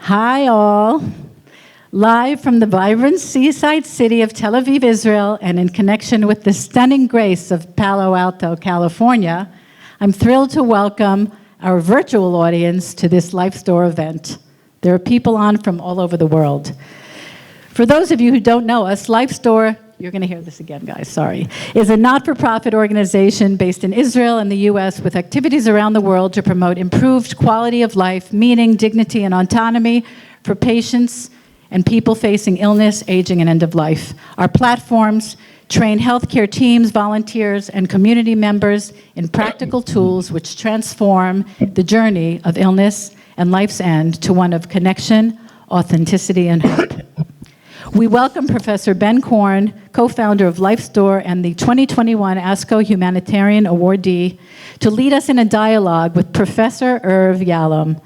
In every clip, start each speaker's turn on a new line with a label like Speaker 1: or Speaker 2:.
Speaker 1: Hi, all. Live from the vibrant seaside city of Tel Aviv, Israel, and in connection with the stunning grace of Palo Alto, California, I'm thrilled to welcome our virtual audience to this Life Store event. There are people on from all over the world. For those of you who don't know us, Life Store, you're going to hear this again, guys, sorry, is a not-for-profit organization based in Israel and the U.S. with activities around the world to promote improved quality of life, meaning, dignity, and autonomy for patients and people facing illness, aging, and end of life. Our platforms train healthcare teams, volunteers, and community members in practical tools which transform the journey of illness and life's end to one of connection, authenticity, and hope. We welcome Professor Ben Korn, co-founder of Life Store and the 2021 ASCO Humanitarian Awardee, to lead us in a dialogue with Professor Irvin Yalom,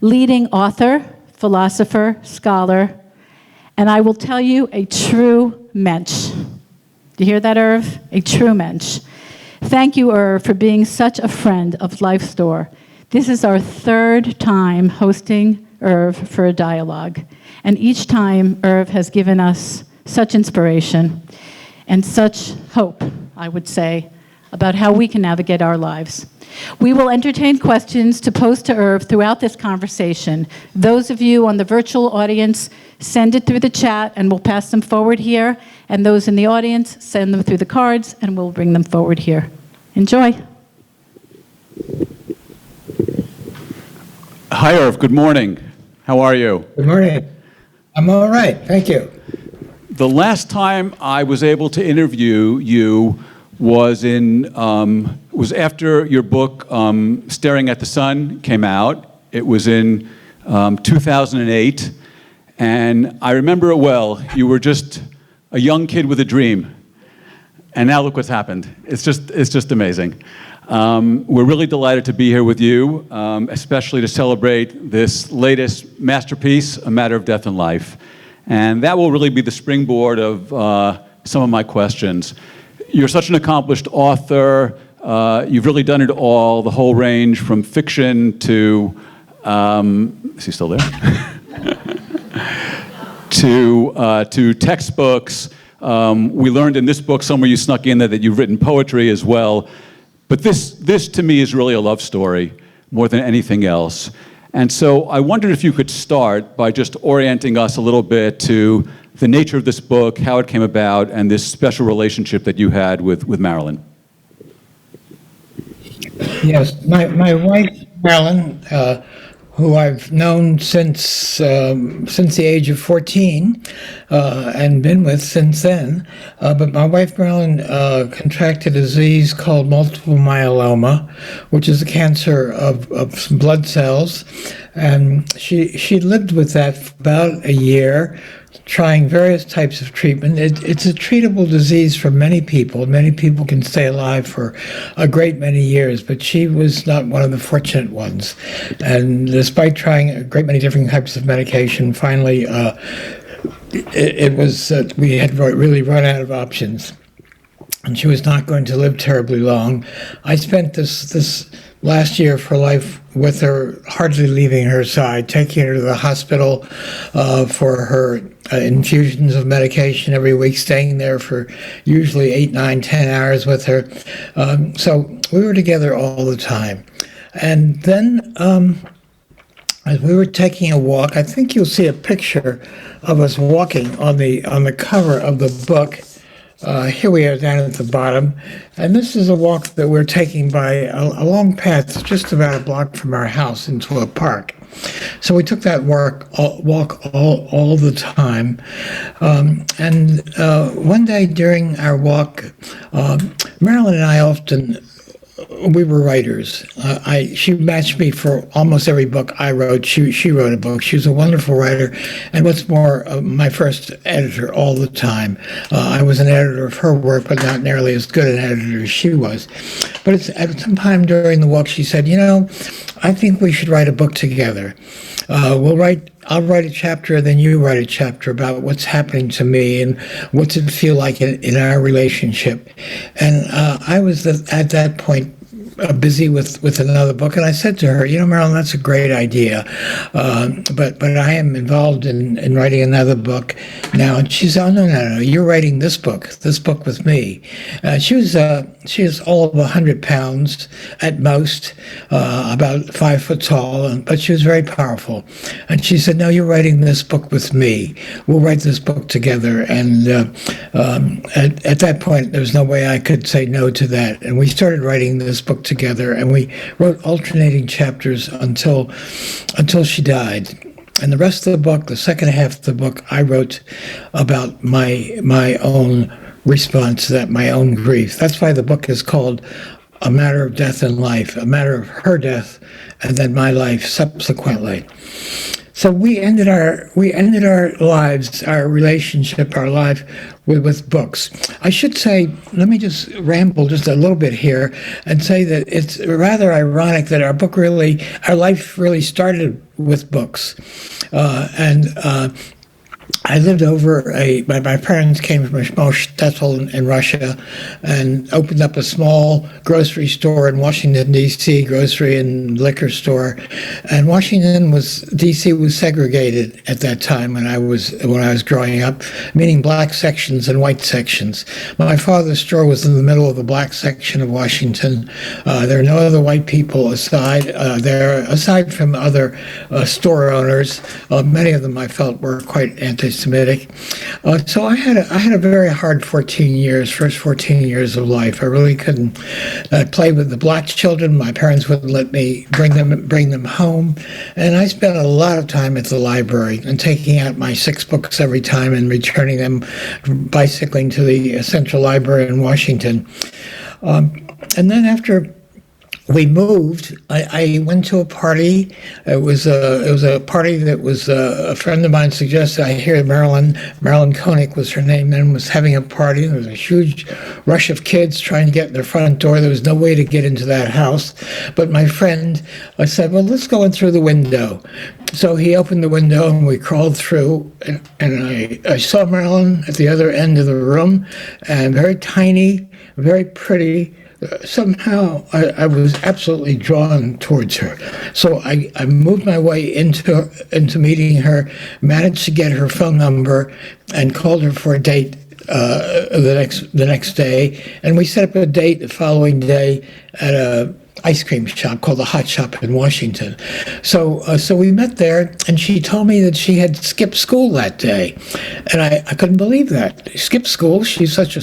Speaker 1: leading author, philosopher, scholar, and I will tell you, a true mensch. Do you hear that, Irv? A true mensch. Thank you, Irv, for being such a friend of Life Store. This is our third time hosting Irv for a dialogue. And each time, Irv has given us such inspiration and such hope, I would say, about how we can navigate our lives. We will entertain questions to pose to Irv throughout this conversation. Those of you on the virtual audience, send it through the chat and we'll pass them forward here. And those in the audience, send them through the cards and we'll bring them forward here. Enjoy.
Speaker 2: Hi, Irv. Good morning. How are you?
Speaker 3: Good morning. I'm all right. Thank you.
Speaker 2: The last time I was able to interview you was after your book, Staring at the Sun, came out. It was in 2008, and I remember it well. You were just a young kid with a dream, and now look what's happened. It's just amazing. We're really delighted to be here with you, especially to celebrate this latest masterpiece, A Matter of Death and Life. And that will really be the springboard of some of my questions. You're such an accomplished author. You've really done it all, the whole range from fiction to, is he still there? to textbooks. We learned in this book, somewhere you snuck in there, that you've written poetry as well. But this to me is really a love story more than anything else. And so I wondered if you could start by just orienting us a little bit to the nature of this book, how it came about, and this special relationship that you had with Marilyn.
Speaker 3: Yes, my wife, Marilyn, who I've known since the age of 14 and been with since then. But my wife, Marilyn, contracted a disease called multiple myeloma, which is a cancer of some blood cells. And she lived with that for about a year, trying various types of treatment. It's a treatable disease for many people. Many people can stay alive for a great many years, but she was not one of the fortunate ones. And despite trying a great many different types of medication, finally we had really run out of options. And she was not going to live terribly long. I spent this last year for life with her, hardly leaving her side, taking her to the hospital for her infusions of medication every week, staying there for usually 8, 9, 10 hours with her. So we were together all the time. And then as we were taking a walk, I think you'll see a picture of us walking on the cover of the book. Here we are down at the bottom, and this is a walk that we're taking by a long path just about a block from our house into a park. So we took that walk all the time. And one day during our walk, Marilyn and I we were writers. She matched me for almost every book I wrote. She wrote a book. She was a wonderful writer, and what's more, my first editor all the time. I was an editor of her work, but not nearly as good an editor as she was. But at some time during the walk, she said, I think we should write a book together. I'll write a chapter, then you write a chapter about what's happening to me and what's it feel like in our relationship. And I was at that point busy with another book, and I said to her, Marilyn, that's a great idea, but I am involved in writing another book now. And she said, oh, no, you're writing this book with me. She was all of 100 pounds at most, about 5 foot tall, but she was very powerful. And she said, no, you're writing this book with me. We'll write this book together. And at that point, there was no way I could say no to that. And we started writing this book together, and we wrote alternating chapters until she died. And the rest of the book, the second half of the book, I wrote about my own response to that, my own grief. That's why the book is called A Matter of Death and Life, a matter of her death and then my life subsequently. So we ended our lives, our relationship, our life with books. I should say, let me just ramble just a little bit here and say that it's rather ironic that our life really started with books. I lived my parents came from a small shtetl in Russia and opened up a small grocery store in Washington, D.C., grocery and liquor store. And D.C. was segregated at that time when I was growing up, meaning black sections and white sections. My father's store was in the middle of the black section of Washington. There are no other white people aside from other store owners. Many of them I felt were quite anti-Semitic. So I had a very hard first 14 years of life. I really couldn't play with the black children. My parents wouldn't let me bring them home. And I spent a lot of time at the library and taking out my 6 books every time and returning them, bicycling to the Central Library in Washington. And then after we moved, I went to a party. It was a party that was a friend of mine suggested. I hear Marilyn Koenig was her name, and was having a party. There was a huge rush of kids trying to get in the front door. There was no way to get into that house. But my friend said, well, let's go in through the window. So he opened the window, and we crawled through, and I saw Marilyn at the other end of the room, and very tiny, very pretty. Somehow I was absolutely drawn towards her. So I moved my way into meeting her, managed to get her phone number, and called her for a date the next day. And we set up a date the following day at a ice cream shop called the Hot Shop in Washington. So we met there, and she told me that she had skipped school that day. And I couldn't believe that. Skipped school? She's such a...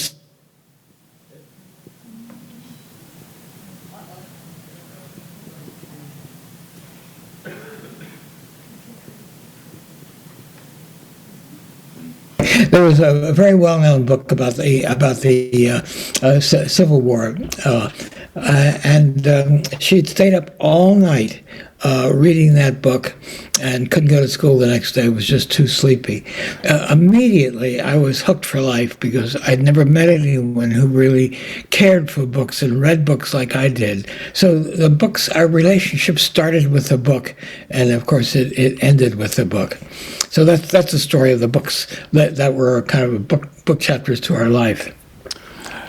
Speaker 3: There was a very well-known book about the Civil War, and she had stayed up all night reading that book and couldn't go to school the next day, was just too sleepy. Immediately, I was hooked for life because I'd never met anyone who really cared for books and read books like I did. So our relationship started with the book, and of course it ended with the book. So that's the story of the books that were kind of book chapters to our life.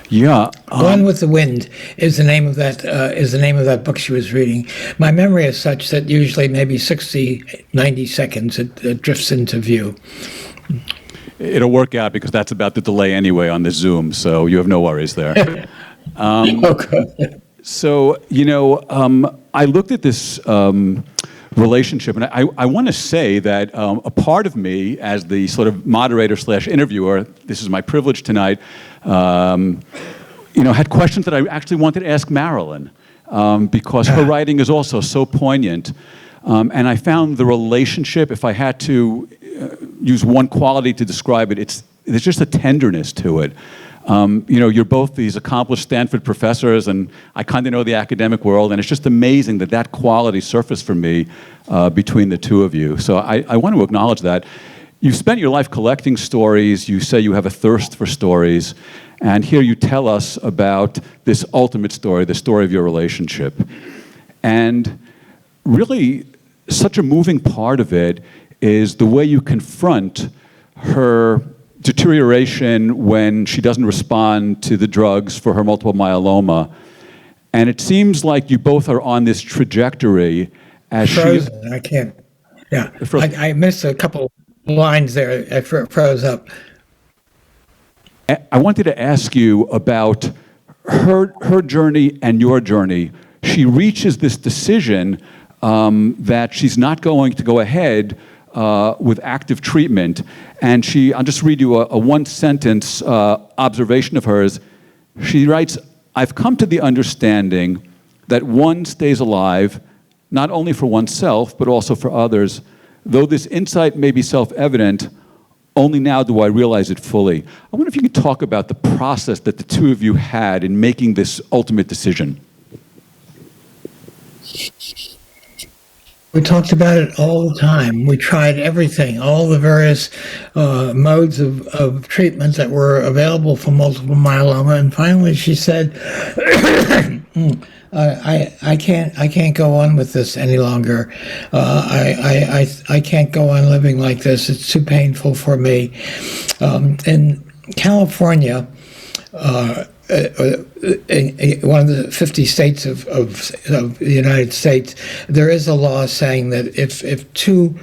Speaker 2: Yeah.
Speaker 3: Gone with the Wind is the name of that book she was reading. My memory is such that usually maybe 60, 90 seconds it drifts into view.
Speaker 2: It'll work out because that's about the delay anyway on the Zoom, so you have no worries there.
Speaker 3: Okay.
Speaker 2: So, I looked at this relationship, and I want to say that a part of me, as the sort of moderator/interviewer, this is my privilege tonight, had questions that I actually wanted to ask Marilyn, because her writing is also so poignant. And I found the relationship, if I had to use one quality to describe it, there's just a tenderness to it. You're both these accomplished Stanford professors, and I kind of know the academic world, and it's just amazing that quality surfaced for me between the two of you. So I want to acknowledge that. You've spent your life collecting stories. You say you have a thirst for stories. And here you tell us about this ultimate story, the story of your relationship. And really, such a moving part of it is the way you confront her deterioration when she doesn't respond to the drugs for her multiple myeloma. And it seems like you both are on this trajectory as
Speaker 3: Frozen. I can't. Yeah, I missed a couple lines there. I froze up.
Speaker 2: I wanted to ask you about her journey and your journey. She reaches this decision that she's not going to go ahead with active treatment. And I'll just read you a one-sentence observation of hers. She writes, "I've come to the understanding that one stays alive not only for oneself, but also for others. Though this insight may be self-evident, only now do I realize it fully." I wonder if you could talk about the process that the two of you had in making this ultimate decision.
Speaker 3: We talked about it all the time. We tried everything, all the various modes of treatment that were available for multiple myeloma, and finally she said, I can't go on with this any longer. I can't go on living like this. It's too painful for me." In California, in one of the 50 states of the United States, there is a law saying that if two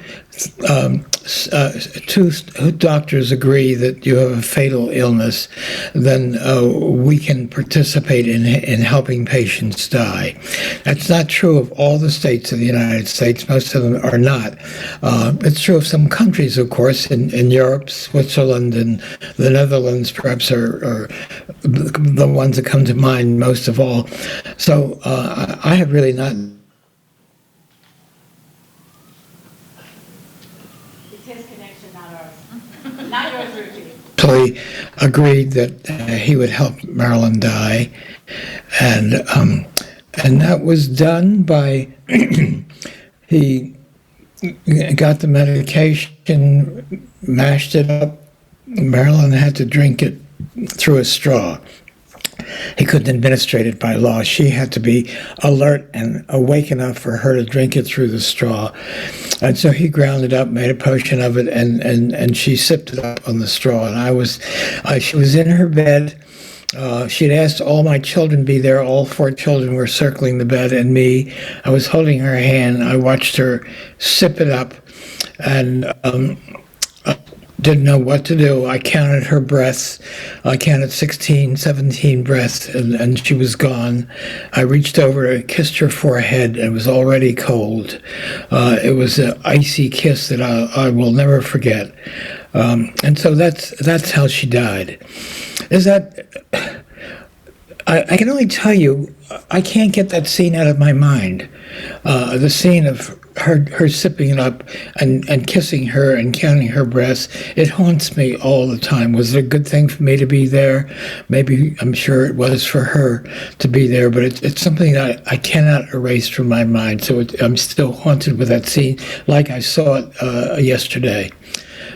Speaker 3: doctors agree that you have a fatal illness, then we can participate in helping patients die. That's not true of all the states of the United States. Most of them are not. It's true of some countries, of course, in Europe, Switzerland, and the Netherlands perhaps are the ones that come to mind most of all. So I have really not.
Speaker 1: It's his connection, not ours. Not yours, Richie.
Speaker 3: Actually agreed that he would help Marilyn die, and that was done by he got the medication, mashed it up. Marilyn had to drink it through a straw. He couldn't administrate it by law. She had to be alert and awake enough for her to drink it through the straw. And so he ground it up, made a potion of it, and she sipped it up on the straw. And she was in her bed. She'd asked all my children be there. All 4 children were circling the bed, and me. I was holding her hand. I watched her sip it up, and didn't know what to do. I counted her breaths. I counted 16, 17 breaths, and she was gone. I reached over and kissed her forehead. It was already cold. It was an icy kiss that I will never forget. And so that's how she died. I can only tell you, I can't get that scene out of my mind. The scene of her sipping it up and kissing her and counting her breaths, it haunts me all the time. Was it a good thing for me to be there? Maybe, I'm sure it was for her to be there, but it's something that I cannot erase from my mind. So I'm still haunted with that scene like I saw it yesterday.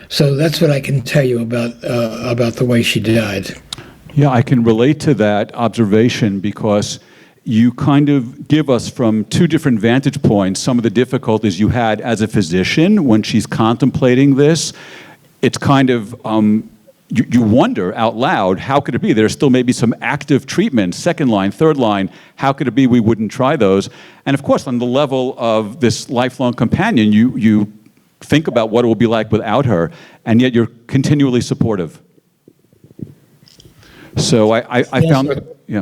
Speaker 3: So that's what I can tell you about the way she died.
Speaker 2: Yeah, I can relate to that observation because you kind of give us from 2 different vantage points some of the difficulties you had as a physician when she's contemplating this. It's kind of, you wonder out loud, how could it be? There's still maybe some active treatment, 2nd line, 3rd line. How could it be we wouldn't try those? And of course, on the level of this lifelong companion, you think about what it will be like without her, and yet you're continually supportive. So I found, yeah.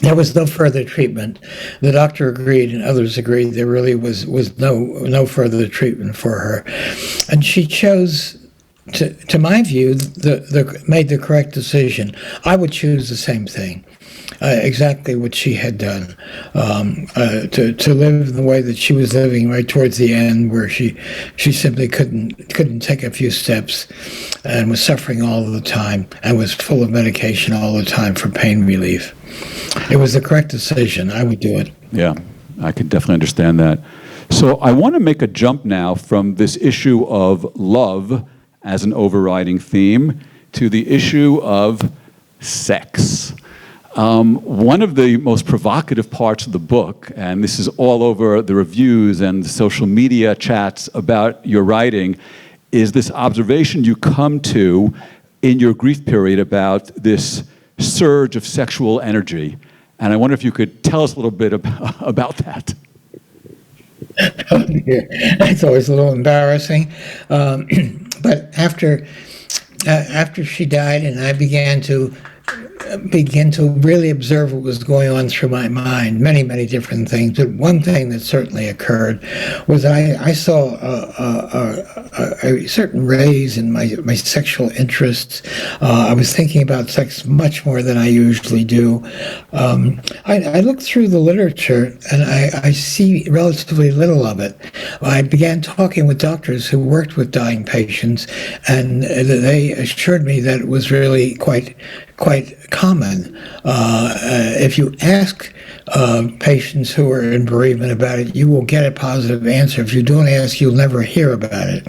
Speaker 3: There was no further treatment. The doctor agreed, and others agreed. There really was no further treatment for her, and she chose, to my view, made the correct decision. I would choose the same thing, exactly what she had done, to live the way that she was living right towards the end, where she simply couldn't take a few steps, and was suffering all the time, and was full of medication all the time for pain relief. It was the correct decision. I would do it.
Speaker 2: Yeah, I can definitely understand that. So I want to make a jump now from this issue of love as an overriding theme to the issue of sex. One of the most provocative parts of the book, and this is all over the reviews and the social media chats about your writing, is this observation you come to in your grief period about this surge of sexual energy. And I wonder if you could tell us a little bit about that.
Speaker 3: Oh, dear. It's always a little embarrassing. But after she died, and I began to really observe what was going on through my mind, many, many different things. But one thing that certainly occurred was I saw a certain raise in my sexual interests. I was thinking about sex much more than I usually do. I looked through the literature, and I see relatively little of it. I began talking with doctors who worked with dying patients, and they assured me that it was really quite common. If you ask patients who are in bereavement about it, you will get a positive answer. If you don't ask, you'll never hear about it.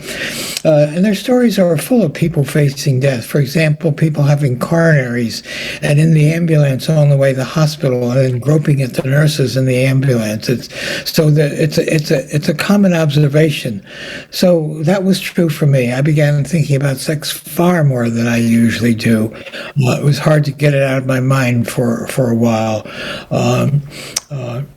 Speaker 3: And their stories are full of people facing death. For example, people having coronaries and in the ambulance on the way to the hospital, and then groping at the nurses in the ambulance. It's a common observation. So that was true for me. I began thinking about sex far more than I usually do. It was hard to get it out of my mind for a while.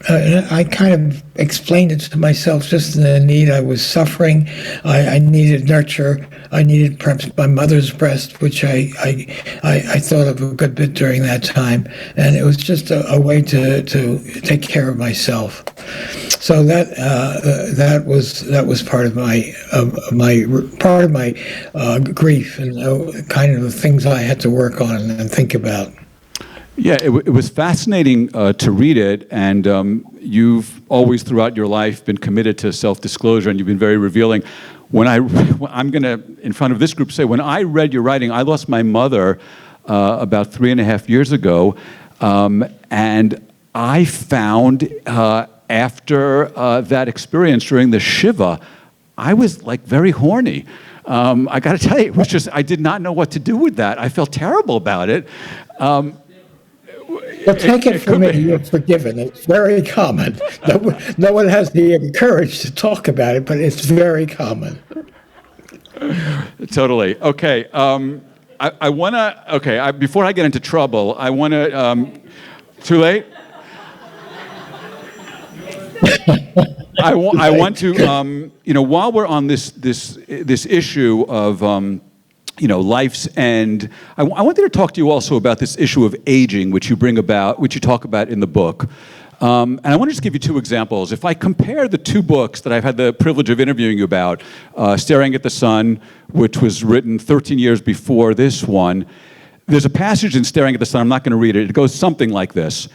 Speaker 3: I kind of explained it to myself, just in the need I was suffering. I needed nurture. I needed perhaps my mother's breast, which I thought of a good bit during that time, and it was just a way to take care of myself. So that was part of my grief, and kind of the things I had to work on and think about.
Speaker 2: Yeah, it was fascinating to read it, and you've always throughout your life been committed to self-disclosure, and you've been very revealing. I'm going to, in front of this group, say, when I read your writing, I lost my mother about 3.5 years ago, and I found after that experience during the Shiva, I was like very horny. I got to tell you, it was just, I did not know what to do with that. I felt terrible about it.
Speaker 3: Well, take it from me, you're forgiven. It's very common. No one has the courage to talk about it, but it's very common.
Speaker 2: Totally. Okay. I want to, okay, before I get into trouble, I want to, too late? I want to, while we're on this issue of, life's end, I wanted to talk to you also about this issue of aging, which you talk about in the book. And I want to just give you two examples. If I compare the two books that I've had the privilege of interviewing you about, Staring at the Sun, which was written 13 years before this one, there's a passage in Staring at the Sun, I'm not going to read it, it goes something like this,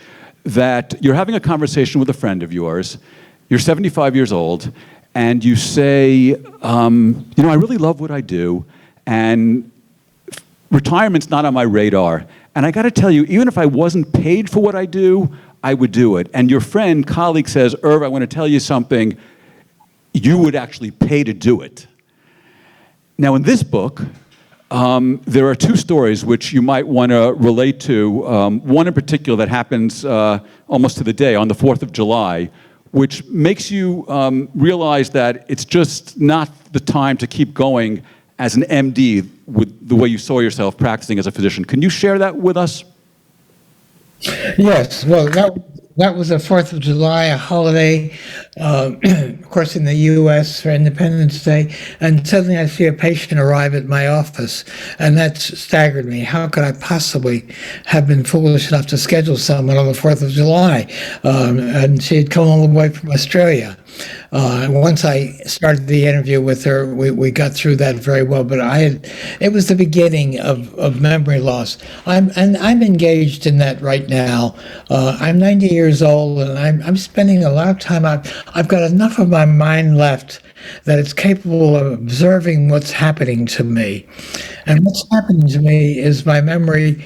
Speaker 2: that you're having a conversation with a friend of yours, you're 75 years old, and you say, I really love what I do, and retirement's not on my radar. And I got to tell you, even if I wasn't paid for what I do, I would do it. And your friend, colleague says, Irv, I want to tell you something. You would actually pay to do it. Now, in this book, there are two stories which you might want to relate to. One in particular that happens almost to the day, on the 4th of July, which makes you realize that it's just not the time to keep going as an MD with the way you saw yourself practicing as a physician. Can you share that with us?
Speaker 3: Yes, well, that was the 4th of July, a holiday, of course, in the U.S. for Independence Day, and suddenly I see a patient arrive at my office, and that staggered me. How could I possibly have been foolish enough to schedule someone on the 4th of July? And she had come all the way from Australia. Once I started the interview with her, we got through that very well, but it was the beginning of memory loss. I'm engaged in that right now. I'm 90 years old, and I'm spending a lot of time out. I've got enough of my mind left that it's capable of observing what's happening to me. And what's happening to me is my memory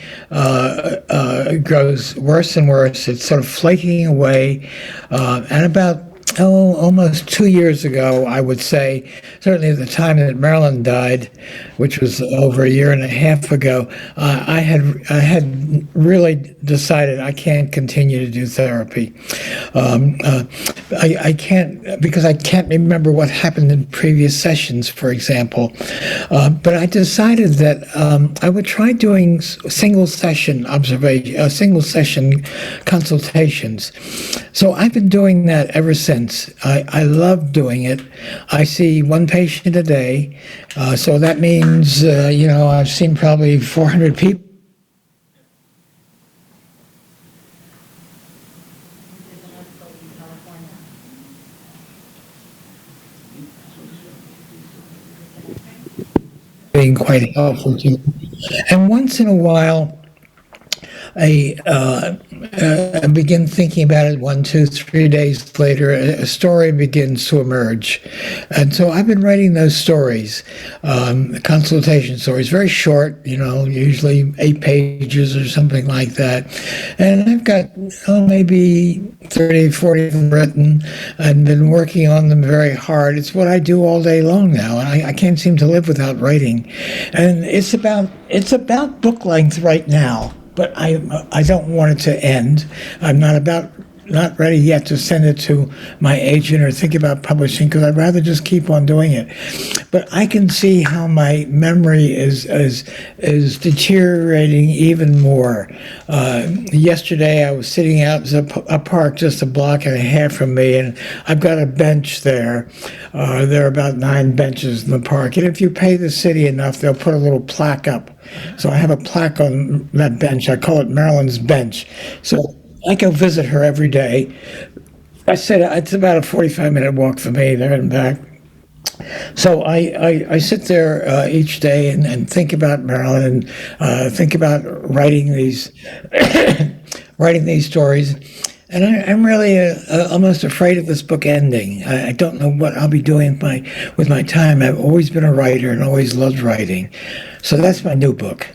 Speaker 3: grows worse and worse. It's sort of flaking away. And about almost 2 years ago, I would say, certainly at the time that Marilyn died, which was over a year and a half ago, I had really decided I can't continue to do therapy. I can't, because I can't remember what happened in previous sessions, for example. But I decided that I would try doing single session consultations. So I've been doing that ever since. I love doing it. I see one patient a day, so that means I've seen probably 400 people. Being quite helpful to, and once in a while, I begin thinking about it 1, 2, 3 days later, a story begins to emerge. And so I've been writing those stories, consultation stories, very short, usually 8 pages or something like that. And I've got maybe 30, 40 of them written and been working on them very hard. It's what I do all day long now, and I can't seem to live without writing. And it's about book length right now. But I don't want it to end. I'm not ready yet to send it to my agent or think about publishing, because I'd rather just keep on doing it. But I can see how my memory is deteriorating even more. Yesterday I was sitting out in a park just a block and a half from me, and I've got a bench there. There are about 9 benches in the park, and if you pay the city enough, they'll put a little plaque up. So I have a plaque on that bench. I call it Marilyn's bench. So I go visit her every day. I said it's about a 45-minute walk for me there and back. So I sit there each day and think about Marilyn and think about writing these stories. And I'm really almost afraid of this book ending. I don't know what I'll be doing with my time. I've always been a writer and always loved writing. So that's my new book.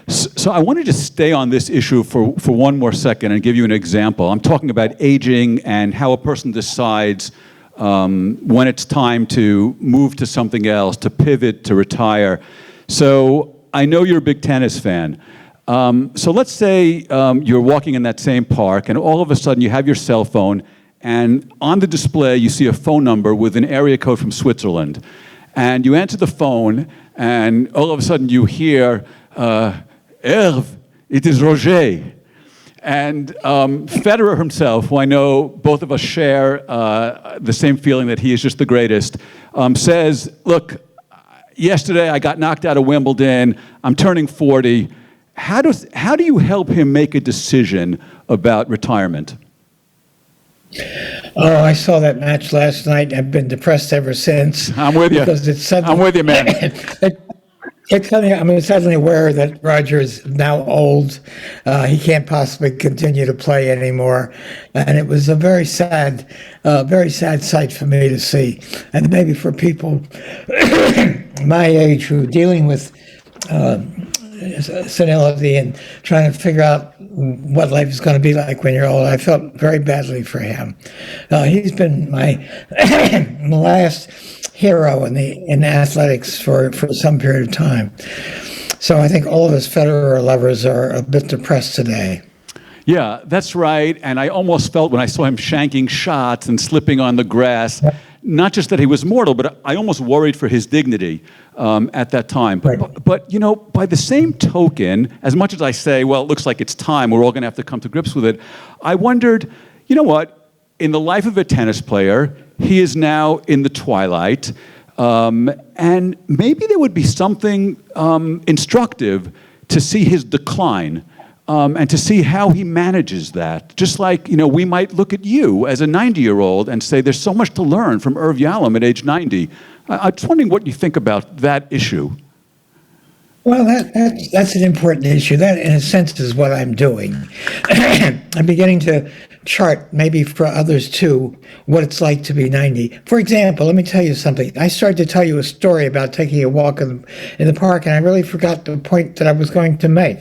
Speaker 2: So I wanted to stay on this issue for one more second and give you an example. I'm talking about aging and how a person decides when it's time to move to something else, to pivot, to retire. So I know you're a big tennis fan. So let's say you're walking in that same park and all of a sudden you have your cell phone and on the display you see a phone number with an area code from Switzerland. And you answer the phone and all of a sudden you hear, Irv, it is Roger. And Federer himself, who I know both of us share the same feeling that he is just the greatest, says, look, yesterday I got knocked out of Wimbledon, I'm turning 40. How do you help him make a decision about retirement?
Speaker 3: Oh, I saw that match last night. I've been depressed ever since.
Speaker 2: I'm with you.
Speaker 3: Because it's suddenly,
Speaker 2: I'm with you, man.
Speaker 3: I'm suddenly aware that Roger is now old. He can't possibly continue to play anymore. And it was a very sad sight for me to see. And maybe for people my age who are dealing with senility and trying to figure out what life is going to be like when you're old. I felt very badly for him. He's been my last hero in athletics for some period of time. So I think all of us Federer lovers are a bit depressed today.
Speaker 2: Yeah, that's right. And I almost felt when I saw him shanking shots and slipping on the grass, not just that he was mortal, but I almost worried for his dignity at that time. But by the same token, as much as I say, well, it looks like it's time, we're all going to have to come to grips with it, I wondered, you know what? In the life of a tennis player, he is now in the twilight, and maybe there would be something instructive to see his decline. And to see how he manages that. Just like, we might look at you as a 90-year-old and say there's so much to learn from Irv Yalom at age 90. I'm just wondering what you think about that issue.
Speaker 3: Well, that's an important issue. That, in a sense, is what I'm doing. I'm beginning to chart, maybe for others too, what it's like to be 90. For example, let me tell you something. I started to tell you a story about taking a walk in the park, and I really forgot the point that I was going to make.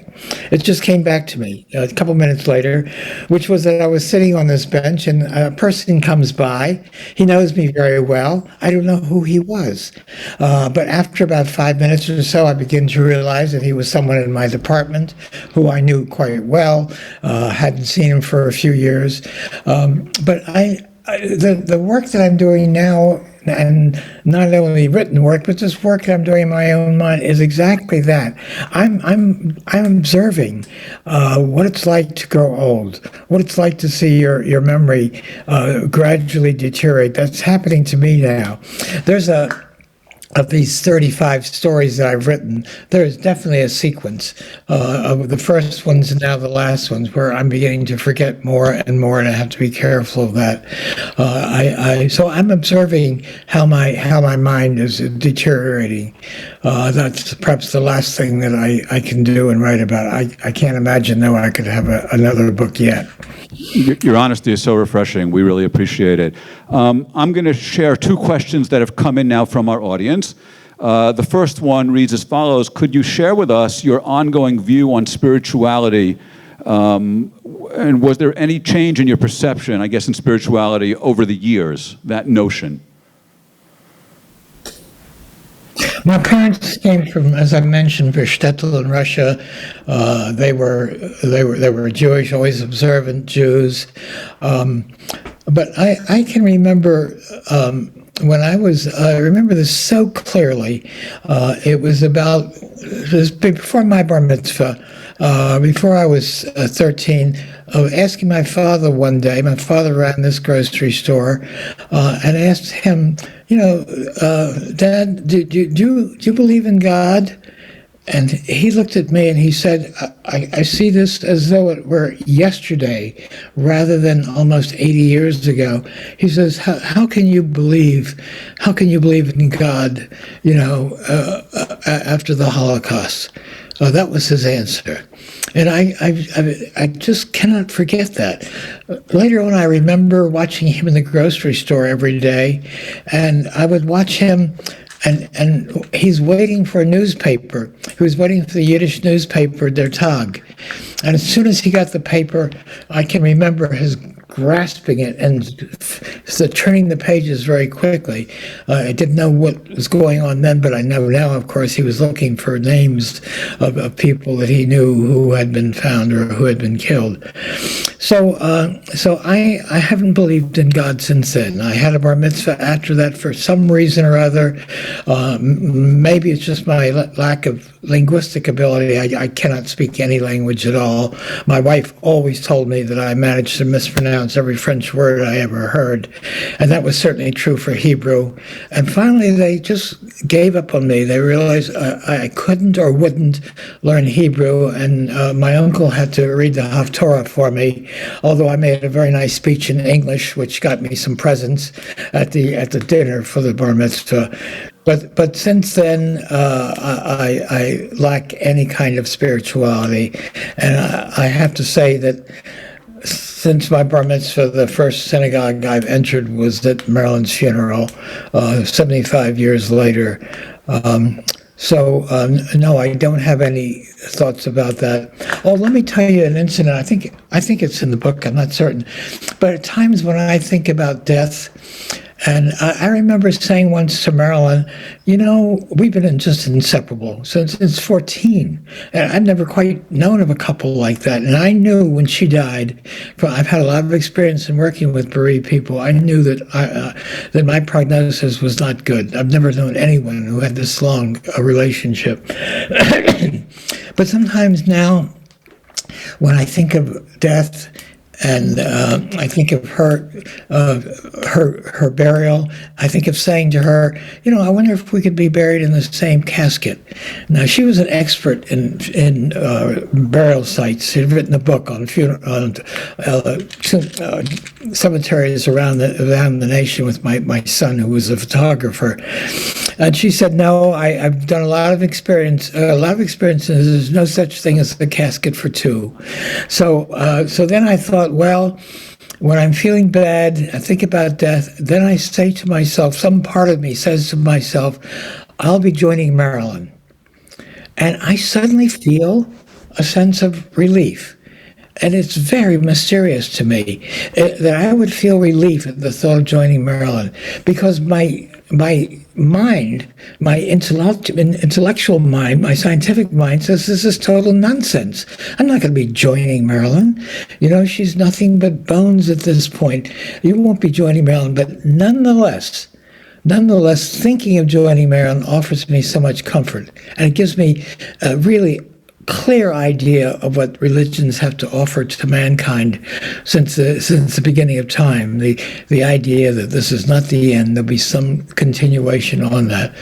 Speaker 3: It just came back to me a couple minutes later, which was that I was sitting on this bench, and a person comes by. He knows me very well. I don't know who he was. But after about 5 minutes or so, I began to realize that he was someone in my department who I knew quite well, hadn't seen him for a few years. But the work that I'm doing now, and not only written work, but this work that I'm doing in my own mind, is exactly that. I'm observing what it's like to grow old, what it's like to see your memory gradually deteriorate. That's happening to me now. Of these 35 stories that I've written, there is definitely a sequence of the first ones and now the last ones where I'm beginning to forget more and more, and I have to be careful of that. So I'm observing how my mind is deteriorating. That's perhaps the last thing that I can do and write about. I can't imagine, though, I could have another book yet.
Speaker 2: Your honesty is so refreshing. We really appreciate it. I'm going to share two questions that have come in now from our audience. The first one reads as follows: could you share with us your ongoing view on spirituality? And was there any change in your perception, I guess, in spirituality over the years, that notion?
Speaker 3: My parents came from, as I mentioned, Shtetl in Russia. They were Jewish, always observant Jews. But I can remember when I remember this so clearly. It was before my bar mitzvah. Before I was 13, asking my father one day. My father ran this grocery store, and asked him, Dad, do you believe in God? And he looked at me and he said, I see this as though it were yesterday rather than almost 80 years ago. He says, how can you believe in God, after the Holocaust? That was his answer. And I just cannot forget that. Later on, I remember watching him in the grocery store every day, and I would watch him, and he's waiting for a newspaper. He was waiting for the Yiddish newspaper, Der Tag. And as soon as he got the paper, I can remember his grasping it and turning the pages very quickly. I didn't know what was going on then, but I know now, of course, he was looking for names of people that he knew who had been found or who had been killed. So I haven't believed in God since then. I had a bar mitzvah after that for some reason or other. Maybe it's just my lack of linguistic ability. I cannot speak any language at all. My wife always told me that I managed to mispronounce every French word I ever heard, and that was certainly true for Hebrew. And finally, they just gave up on me. They realized I couldn't or wouldn't learn Hebrew, and my uncle had to read the Haftorah for me, although I made a very nice speech in English, which got me some presents at the dinner for the bar mitzvah. But since then, I lack any kind of spirituality, and I have to say that since my bar mitzvah, the first synagogue I've entered was at Marilyn's funeral, 75 years later. No, I don't have any thoughts about that. Oh, let me tell you an incident. I think it's in the book. I'm not certain, but at times when I think about death. And I remember saying once to Marilyn, we've been just inseparable since 14. And I've never quite known of a couple like that. And I knew when she died, I've had a lot of experience in working with bereaved people. I knew that my prognosis was not good. I've never known anyone who had this long a relationship. But sometimes now, when I think of death, And I think of her burial. I think of saying to her, I wonder if we could be buried in the same casket. Now, she was an expert in burial sites. She had written a book on cemeteries around the nation with my son, who was a photographer. And she said, no, I've done a lot of experience, and there's no such thing as a casket for two. So then I thought, well, when I'm feeling bad, I think about death, then I say to myself, some part of me says to myself, I'll be joining Marilyn. And I suddenly feel a sense of relief. And it's very mysterious to me that I would feel relief at the thought of joining Marilyn, because my mind, my intellectual mind, my scientific mind says this is total nonsense. I'm not going to be joining Marilyn. She's nothing but bones at this point. You won't be joining Marilyn, but nonetheless, thinking of joining Marilyn offers me so much comfort, and it gives me a really clear idea of what religions have to offer to mankind since the beginning of time. The idea that this is not the end, there'll be some continuation on that.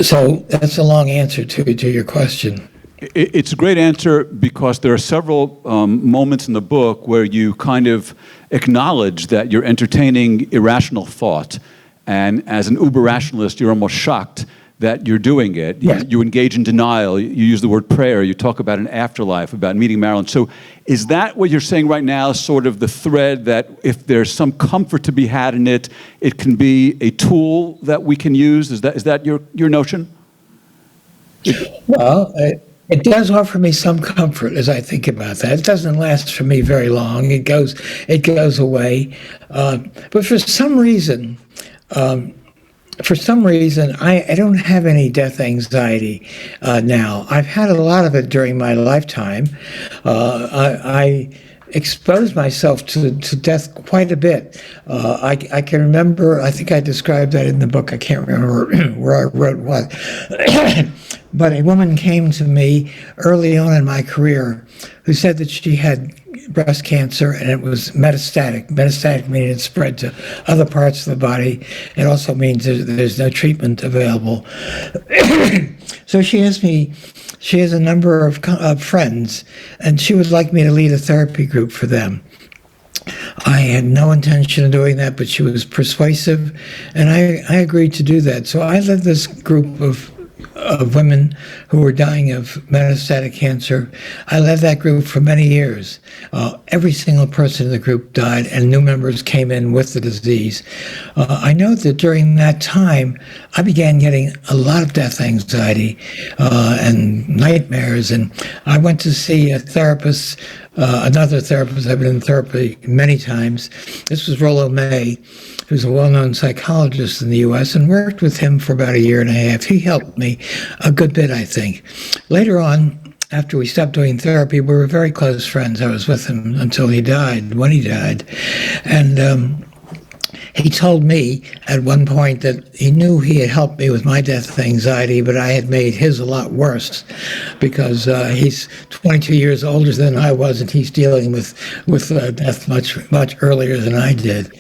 Speaker 3: So that's a long answer to your question.
Speaker 2: It's a great answer because there are several moments in the book where you kind of acknowledge that you're entertaining irrational thought, and as an uber-rationalist, you're almost shocked that you're doing it.
Speaker 3: Yes.
Speaker 2: You engage in denial. You use the word prayer. You talk about an afterlife, about meeting Marilyn. So is that what you're saying right now, sort of the thread that if there's some comfort to be had in it, it can be a tool that we can use? Is that your notion?
Speaker 3: Well, it does offer me some comfort as I think about that. It doesn't last for me very long. It goes away. But for some reason, I don't have any death anxiety now. I've had a lot of it during my lifetime. I exposed myself to death quite a bit. I can remember, I think I described that in the book. I can't remember where I wrote what. But a woman came to me early on in my career who said that she had breast cancer, and it was metastatic. Metastatic meaning it spread to other parts of the body. It also means there's no treatment available. So she has a number of friends, and she would like me to lead a therapy group for them. I had no intention of doing that, but she was persuasive, and I agreed to do that. So I led this group of women who were dying of metastatic cancer. I led that group for many years. Every single person in the group died, and new members came in with the disease. I know that during that time, I began getting a lot of death anxiety and nightmares, and I went to see a therapist, another therapist. I've been in therapy many times. This was Rollo May, who's a well-known psychologist in the U.S., and worked with him for about a year and a half. He helped me a good bit, I think. Later on, after we stopped doing therapy, we were very close friends. I was with him until he died, when he died. And he told me at one point that he knew he had helped me with my death anxiety, but I had made his a lot worse because he's 22 years older than I was, and he's dealing with death much earlier than I did.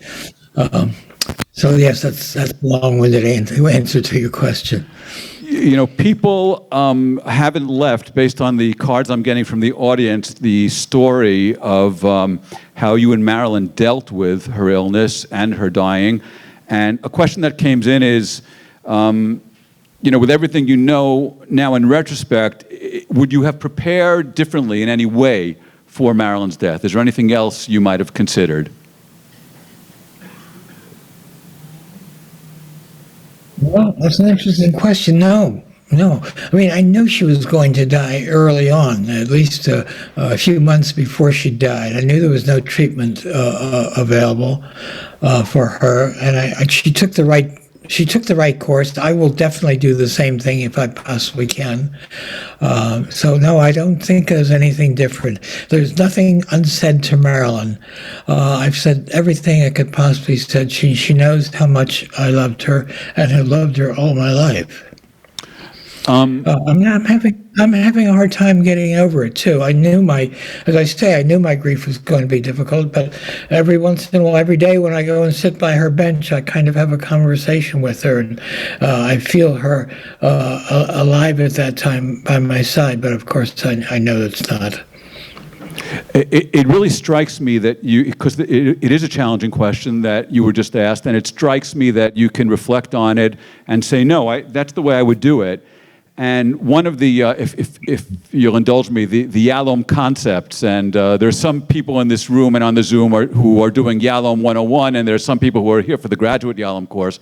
Speaker 3: So yes, that's a long-winded answer to your question.
Speaker 2: People haven't left, based on the cards I'm getting from the audience, the story of how you and Marilyn dealt with her illness and her dying. And a question that came in is, with everything you know now in retrospect, would you have prepared differently in any way for Marilyn's death? Is there anything else you might have considered?
Speaker 3: Well, that's an interesting question. No. I mean, I knew she was going to die early on, at least a few months before she died. I knew there was no treatment available for her, and she took the right course. I will definitely do the same thing if I possibly can. So no, I don't think there's anything different. There's nothing unsaid to Marilyn. I've said everything I could possibly said. She knows how much I loved her and have loved her all my life. I'm having a hard time getting over it too. As I say, I knew my grief was going to be difficult, but every once in a while, every day when I go and sit by her bench, I kind of have a conversation with her, and I feel her alive at that time by my side. But of course, I know it's not.
Speaker 2: It really strikes me that because it is a challenging question that you were just asked, and it strikes me that you can reflect on it and say, no, that's the way I would do it. And one of the, if you'll indulge me, the Yalom concepts, and there's some people in this room and on the Zoom who are doing Yalom 101, and there's some people who are here for the graduate Yalom course.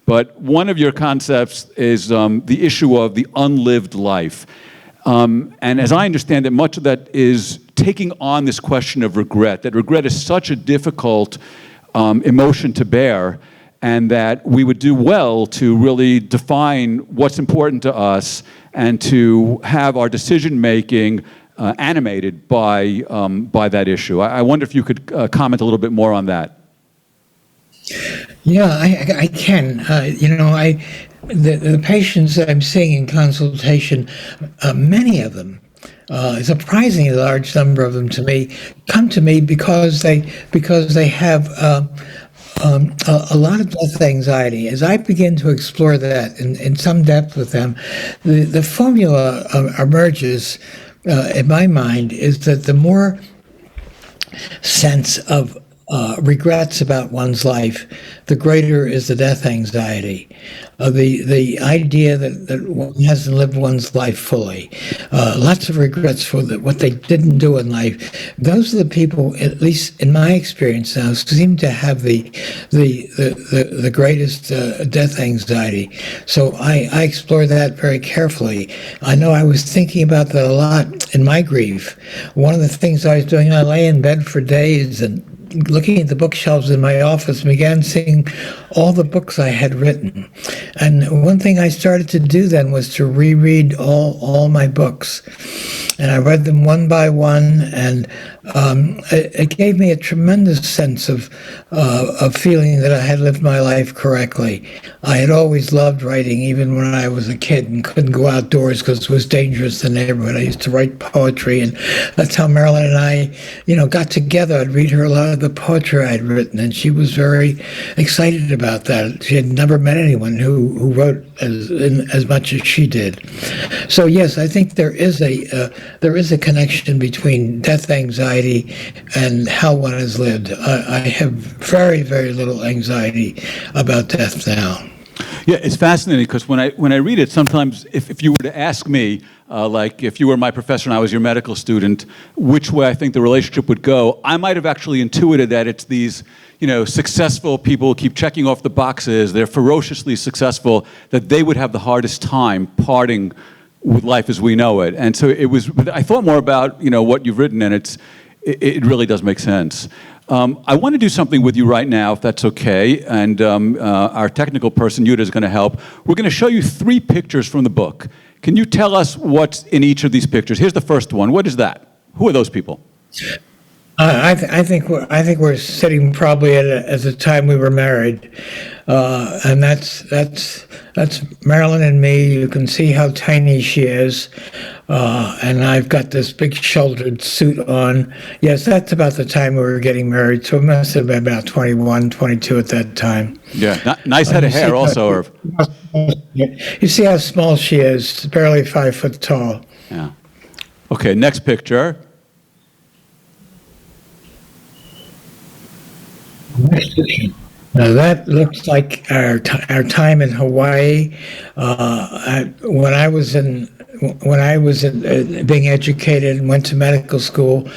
Speaker 2: But one of your concepts is the issue of the unlived life. And as I understand it, much of that is taking on this question of regret, that regret is such a difficult emotion to bear, and that we would do well to really define what's important to us and to have our decision-making animated by that issue. I wonder if you could comment a little bit more on that.
Speaker 3: Yeah, I can. The patients that I'm seeing in consultation, many of them, a surprisingly large number of them to me, come to me because they have a lot of death anxiety. As I begin to explore that in some depth with them, the formula emerges in my mind is that the more sense of regrets about one's life, the greater is the death anxiety. The idea that one hasn't lived one's life fully, lots of regrets for what they didn't do in life. Those are the people, at least in my experience now, seem to have the greatest death anxiety. So I explore that very carefully. I know I was thinking about that a lot in my grief. One of the things I was doing, I lay in bed for days and looking at the bookshelves in my office, began seeing all the books I had written. And one thing I started to do then was to reread all my books. And I read them one by one, and it gave me a tremendous sense of feeling that I had lived my life correctly. I had always loved writing, even when I was a kid and couldn't go outdoors because it was dangerous in the neighborhood. I used to write poetry, and that's how Marilyn and I, got together. I'd read her a lot of the poetry I'd written, and she was very excited about that. She had never met anyone who wrote as much as she did. So yes, I think there is a connection between death anxiety and how one has lived. I have very, very little anxiety about death now.
Speaker 2: Yeah, it's fascinating because when I read it, sometimes if you were to ask me, like if you were my professor and I was your medical student, which way I think the relationship would go, I might have actually intuited that it's these, successful people who keep checking off the boxes, they're ferociously successful, that they would have the hardest time parting with life as we know it. And so I thought more about, what you've written, and it really does make sense. I want to do something with you right now, if that's okay, and our technical person, Yuta, is going to help. We're going to show you 3 pictures from the book. Can you tell us what's in each of these pictures? Here's the first one. What is that? Who are those people?
Speaker 3: I think we're sitting probably at the time we were married, and that's Marilyn and me. You can see how tiny she is, and I've got this big shouldered suit on. Yes, that's about the time we were getting married, so it must have been about 21, 22 at that time.
Speaker 2: Yeah, nice head of hair also, Irv.
Speaker 3: You see how small she is, barely 5 foot tall.
Speaker 2: Yeah. Okay, next picture.
Speaker 3: Now that looks like our time in Hawaii. When I was being educated and went to medical school,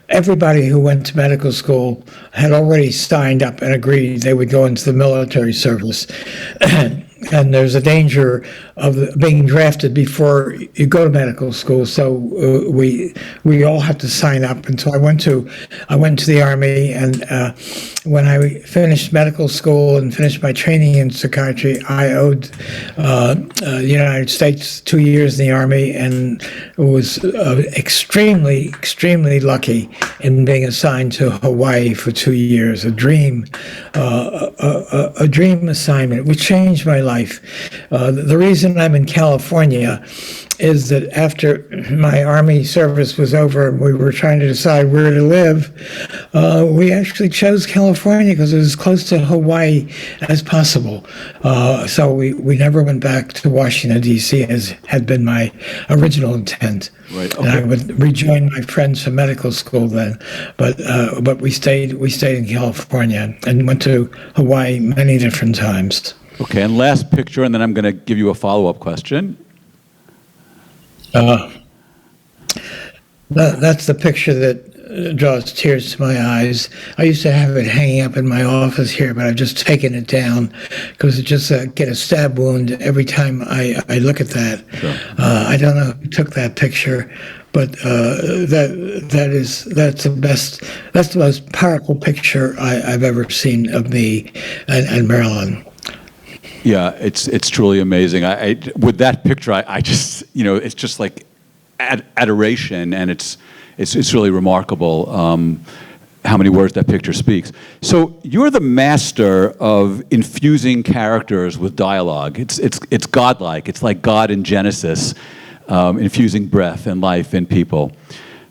Speaker 3: everybody who went to medical school had already signed up and agreed they would go into the military service. And there's a danger of being drafted before you go to medical school. So we all have to sign up. And so I went to the Army, and when I finished medical school and finished my training in psychiatry, I owed the United States 2 years in the Army, and was extremely, extremely lucky in being assigned to Hawaii for 2 years. A dream assignment, which changed my life. Life. The reason I'm in California is that after my Army service was over and we were trying to decide where to live, we actually chose California because it was as close to Hawaii as possible. So we never went back to Washington, D.C., as had been my original intent.
Speaker 2: Right.
Speaker 3: And I would rejoin my friends from medical school then, but we stayed in California and went to Hawaii many different times.
Speaker 2: Okay, and last picture, and then I'm going to give you a follow-up question.
Speaker 3: That's the picture that draws tears to my eyes. I used to have it hanging up in my office here, but I've just taken it down because it just get a stab wound every time I look at that.
Speaker 2: Sure.
Speaker 3: I don't know who took that picture, but that's the most powerful picture I've ever seen of me and Marilyn.
Speaker 2: Yeah, it's truly amazing. I with that picture, I just, it's just like adoration, and it's really remarkable how many words that picture speaks. So you're the master of infusing characters with dialogue. It's godlike. It's like God in Genesis, infusing breath and life in people.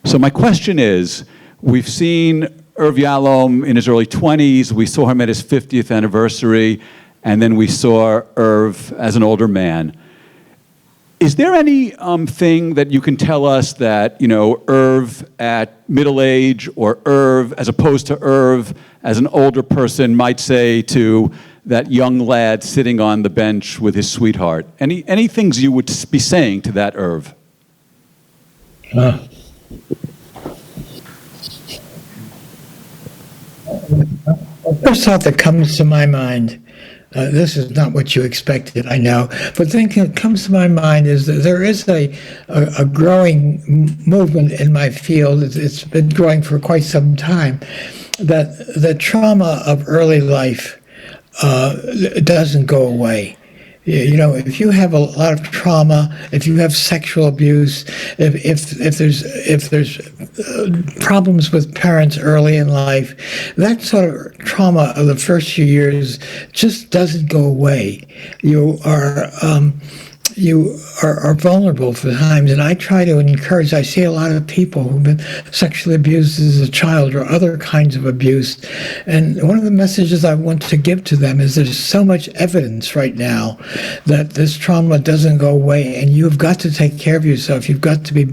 Speaker 2: So my question is, we've seen Irv Yalom in his early 20s. We saw him at his 50th anniversary. And then we saw Irv as an older man. Is there any thing that you can tell us that, Irv at middle age, or Irv as opposed to Irv as an older person might say to that young lad sitting on the bench with his sweetheart? Any things you would be saying to that Irv?
Speaker 3: First thought that comes to my mind, this is not what you expected, I know, but the thing that comes to my mind is that there is a growing movement in my field. It's been growing for quite some time, that the trauma of early life doesn't go away. If you have a lot of trauma, if you have sexual abuse, if there's problems with parents early in life, that sort of trauma of the first few years just doesn't go away. You are vulnerable for times, and I try to encourage. I see a lot of people who've been sexually abused as a child or other kinds of abuse, and one of the messages I want to give to them is there's so much evidence right now that this trauma doesn't go away, and you've got to take care of yourself. You've got to be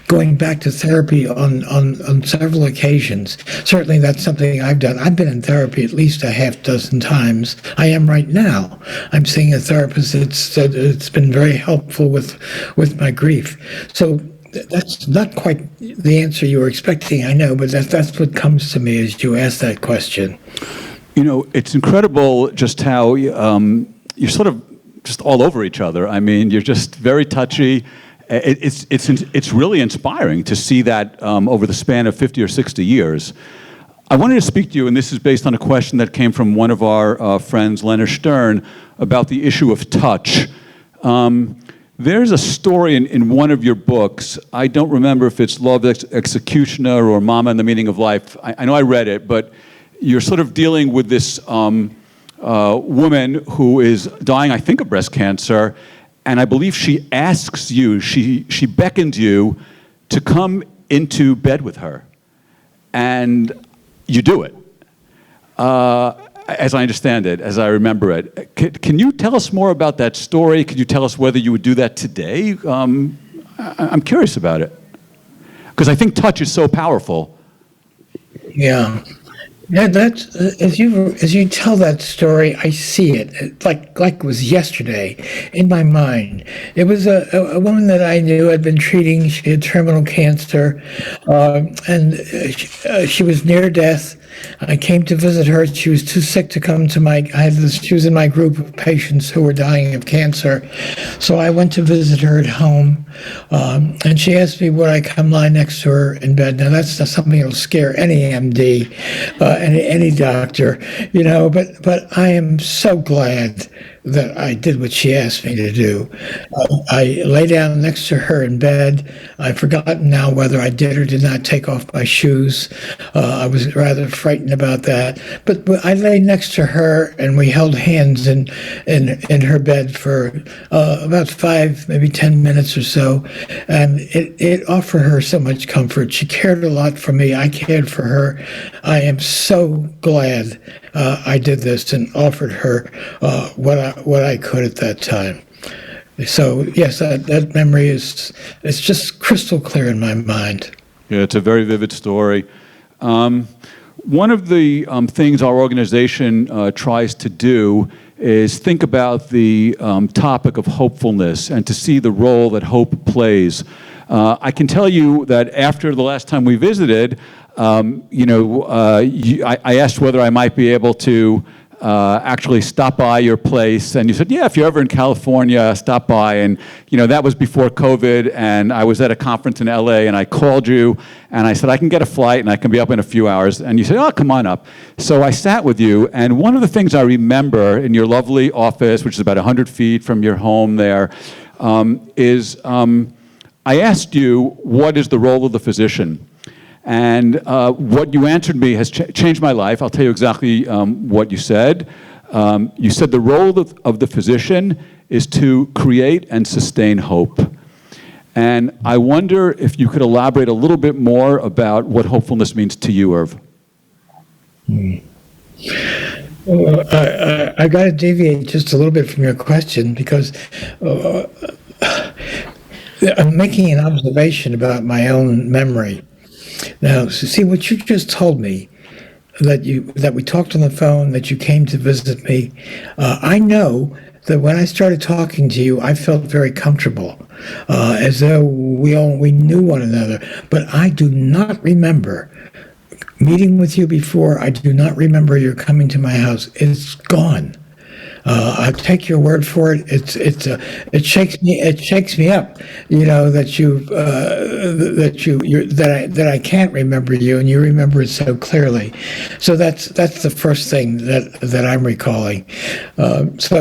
Speaker 3: going back to therapy on several occasions. Certainly that's something I've done. I've been in therapy at least a half dozen times. I am right now. I'm seeing a therapist. It's been very helpful with my grief. So that's not quite the answer you were expecting, I know, but that's what comes to me as you ask that question.
Speaker 2: It's incredible just how you're sort of just all over each other. I mean, you're just very touchy. It's really inspiring to see that over the span of 50 or 60 years. I wanted to speak to you, and this is based on a question that came from one of our friends, Leonard Stern, about the issue of touch. There's a story in one of your books. I don't remember if it's Law of Executioner or Mama and the Meaning of Life. I know I read it, but you're sort of dealing with this woman who is dying, I think, of breast cancer, and I believe she asks you, she beckons you to come into bed with her, and you do it. As I understand it, as I remember it. Can you tell us more about that story? Could you tell us whether you would do that today? I'm curious about it. Because I think touch is so powerful.
Speaker 3: Yeah. Yeah, that's as you tell that story, I see it like it was yesterday in my mind. It was a woman that I knew had been treating. She had terminal cancer, and she was near death. I came to visit her. She was too sick to come to she was in my group of patients who were dying of cancer. So I went to visit her at home, and she asked me would I come lie next to her in bed. Now that's not something that'll scare any MD, any doctor, but I am so glad that I did what she asked me to do. I lay down next to her in bed. I've forgotten now whether I did or did not take off my shoes. I was rather frightened about that. But I lay next to her, and we held hands in her bed for about 5, maybe 10 minutes or so. And it offered her so much comfort. She cared a lot for me. I cared for her. I am so glad I did this and offered her what I could at that time. So yes, that memory it's just crystal clear in my mind.
Speaker 2: Yeah, it's a very vivid story. One of the things our organization tries to do is think about the topic of hopefulness and to see the role that hope plays. I can tell you that after the last time we visited, I asked whether I might be able to actually stop by your place, and you said, yeah, if you're ever in California, stop by. And that was before COVID, and I was at a conference in LA, and I called you, and I said, I can get a flight, and I can be up in a few hours. And you said, oh, come on up. So I sat with you, and one of the things I remember in your lovely office, which is about 100 feet from your home there, is I asked you, what is the role of the physician? And what you answered me has changed my life. I'll tell you exactly what you said. You said the role of the physician is to create and sustain hope. And I wonder if you could elaborate a little bit more about what hopefulness means to you, Irv.
Speaker 3: Well, I got to deviate just a little bit from your question because I'm making an observation about my own memory. Now, see what you just told me, that we talked on the phone, that you came to visit me. I know that when I started talking to you, I felt very comfortable, as though we knew one another. But I do not remember meeting with you before. I do not remember your coming to my house. It's gone. I'll take your word for it. It shakes me up, that I can't remember you and you remember it so clearly. So that's the first thing that I'm recalling. So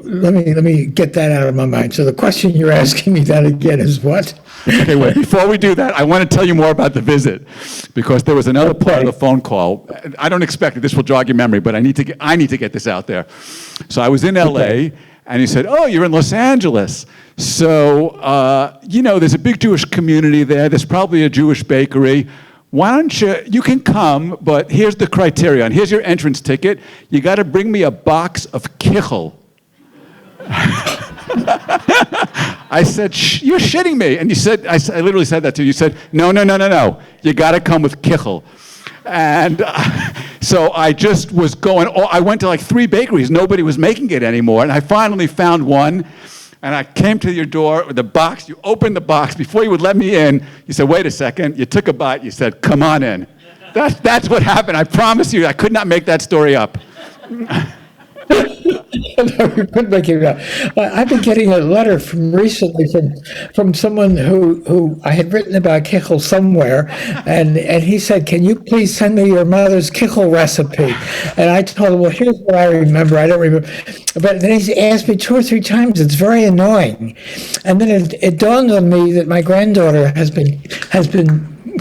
Speaker 3: let me get that out of my mind. So the question you're asking me that again is what?
Speaker 2: Okay, wait. Before we do that, I want to tell you more about the visit, because there was another part of the phone call. I don't expect that this will jog your memory, but I need to get this out there. So I was in LA, and he said, "Oh, you're in Los Angeles. So there's a big Jewish community there. There's probably a Jewish bakery. Why don't you can come, but here's the criterion. Here's your entrance ticket. You got to bring me a box of kichel." I said, you're shitting me. And you said, I literally said that to you. You said, no. You got to come with kichel. And so I just was I went to like 3 bakeries. Nobody was making it anymore. And I finally found one. And I came to your door with the box. You opened the box. Before you would let me in, you said, wait a second. You took a bite. You said, come on in. That's what happened. I promise you, I could not make that story up.
Speaker 3: No, we couldn't make it up. I've been getting a letter recently from someone who I had written about kichel somewhere, and he said, "Can you please send me your mother's kichel recipe?" And I told him, "Well, here's what I remember. I don't remember." But then he asked me 2 or 3 times. It's very annoying. And then it dawned on me that my granddaughter has been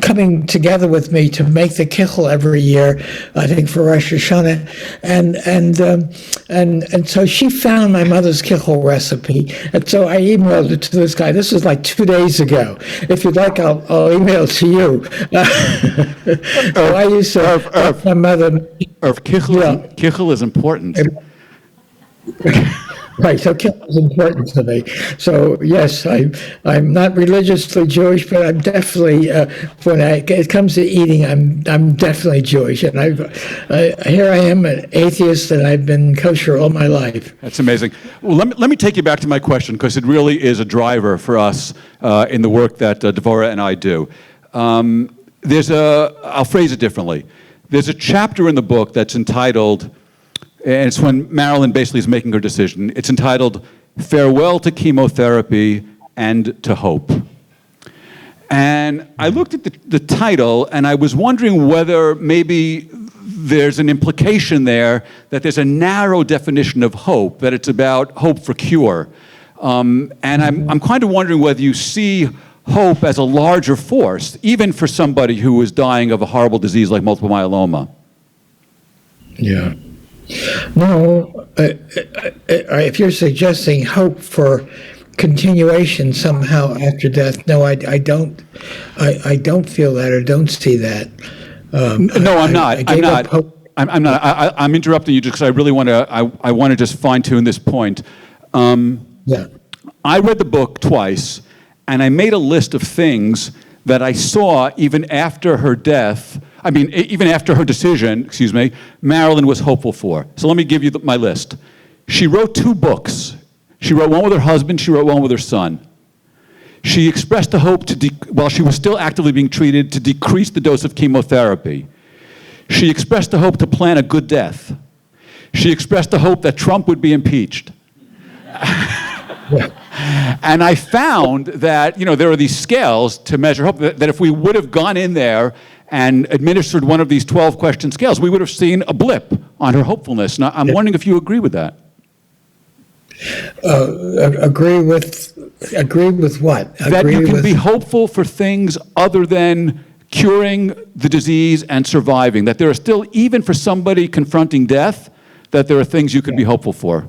Speaker 3: coming together with me to make the kichel every year, I think for Rosh Hashanah, and so she found my mother's kichel recipe, and so I emailed it to this guy. This was like 2 days ago. If you'd like, I'll email it to you. So I used to my mother.
Speaker 2: Kichel is important.
Speaker 3: Right, so kichel is important to me. So yes, I'm not religiously Jewish, but I'm definitely when it comes to eating, I'm definitely Jewish, and here I am, an atheist, and I've been kosher all my life.
Speaker 2: That's amazing. Well, let me take you back to my question, because it really is a driver for us in the work that Devorah and I do. I'll phrase it differently. There's a chapter in the book that's entitled, and it's when Marilyn basically is making her decision. It's entitled, "Farewell to Chemotherapy and to Hope." And I looked at the title, and I was wondering whether maybe there's an implication there that there's a narrow definition of hope, that it's about hope for cure. And I'm kind of wondering whether you see hope as a larger force, even for somebody who is dying of a horrible disease like multiple myeloma.
Speaker 3: Yeah. No, if you're suggesting hope for continuation somehow after death, no, I don't. I don't feel that or don't see that.
Speaker 2: No, I'm not. I'm not. I'm interrupting you just because I really want to. I want to just fine tune this point.
Speaker 3: Yeah.
Speaker 2: I read the book twice, and I made a list of things that I saw even after her death. I mean, even after her decision, excuse me, Marilyn was hopeful for. So let me give you my list. She wrote 2 books. She wrote one with her husband, she wrote one with her son. She expressed the hope while she was still actively being treated, to decrease the dose of chemotherapy. She expressed the hope to plan a good death. She expressed the hope that Trump would be impeached. And I found that, there are these scales to measure hope, that if we would have gone in there and administered one of these 12-question scales, we would have seen a blip on her hopefulness. And I'm wondering if you agree with that.
Speaker 3: Agree with what?
Speaker 2: That you can be hopeful for things other than curing the disease and surviving. That there are still, even for somebody confronting death, that there are things you could be hopeful for.